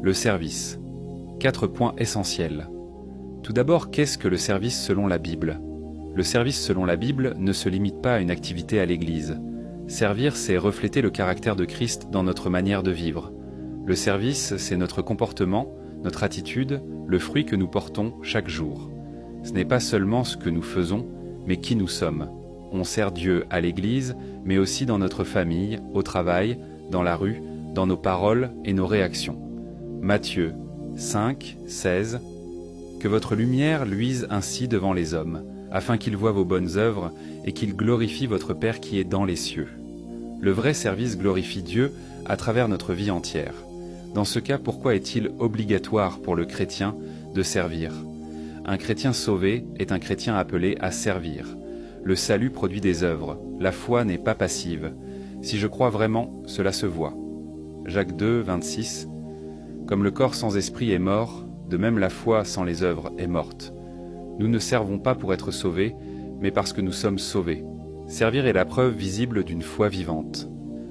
Le service. 4 points essentiels. Tout d'abord, qu'est-ce que le service selon la Bible? Le service selon la Bible ne se limite pas à une activité à l'Église. Servir, c'est refléter le caractère de Christ dans notre manière de vivre. Le service, c'est notre comportement, notre attitude, le fruit que nous portons chaque jour. Ce n'est pas seulement ce que nous faisons, mais qui nous sommes. On sert Dieu à l'Église, mais aussi dans notre famille, au travail, dans la rue, dans nos paroles et nos réactions. Matthieu 5, 16. Que votre lumière luise ainsi devant les hommes, afin qu'ils voient vos bonnes œuvres et qu'ils glorifient votre Père qui est dans les cieux. Le vrai service glorifie Dieu à travers notre vie entière. Dans ce cas, pourquoi est-il obligatoire pour le chrétien de servir? Un chrétien sauvé est un chrétien appelé à servir. Le salut produit des œuvres, la foi n'est pas passive. Si je crois vraiment, cela se voit. Jacques 2, 26. Comme le corps sans esprit est mort, de même la foi sans les œuvres est morte. Nous ne servons pas pour être sauvés, mais parce que nous sommes sauvés. Servir est la preuve visible d'une foi vivante.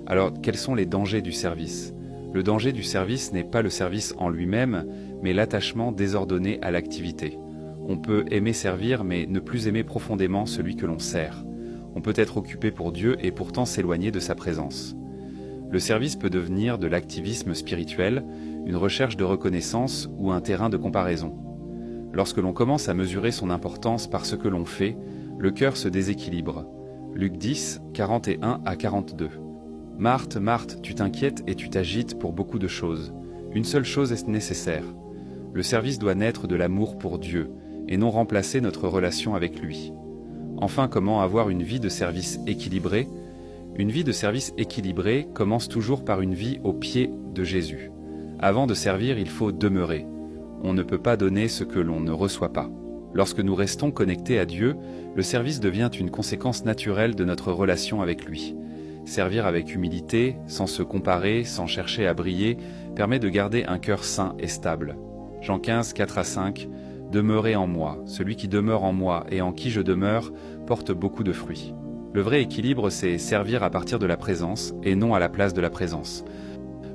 Alors, quels sont les dangers du service? Le danger du service n'est pas le service en lui-même, mais l'attachement désordonné à l'activité. On peut aimer servir, mais ne plus aimer profondément celui que l'on sert. On peut être occupé pour Dieu et pourtant s'éloigner de sa présence. Le service peut devenir de l'activisme spirituel, une recherche de reconnaissance ou un terrain de comparaison. Lorsque l'on commence à mesurer son importance par ce que l'on fait, le cœur se déséquilibre. Luc 10, 41 à 42. Marthe, Marthe, tu t'inquiètes et tu t'agites pour beaucoup de choses. Une seule chose est nécessaire. Le service doit naître de l'amour pour Dieu et non remplacer notre relation avec lui. Enfin, comment avoir une vie de service équilibrée? Une vie de service équilibrée commence toujours par une vie au pied de Jésus. Avant de servir, il faut demeurer. On ne peut pas donner ce que l'on ne reçoit pas. Lorsque nous restons connectés à Dieu, le service devient une conséquence naturelle de notre relation avec lui. Servir avec humilité, sans se comparer, sans chercher à briller, permet de garder un cœur sain et stable. Jean 15, 4 à 5. Demeurez en moi. Celui qui demeure en moi et en qui je demeure porte beaucoup de fruits. Le vrai équilibre, c'est servir à partir de la présence et non à la place de la présence.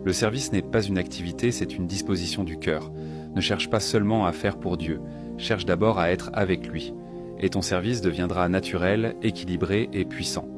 Le service n'est pas une activité, c'est une disposition du cœur. Ne cherche pas seulement à faire pour Dieu, cherche d'abord à être avec lui. Et ton service deviendra naturel, équilibré et puissant.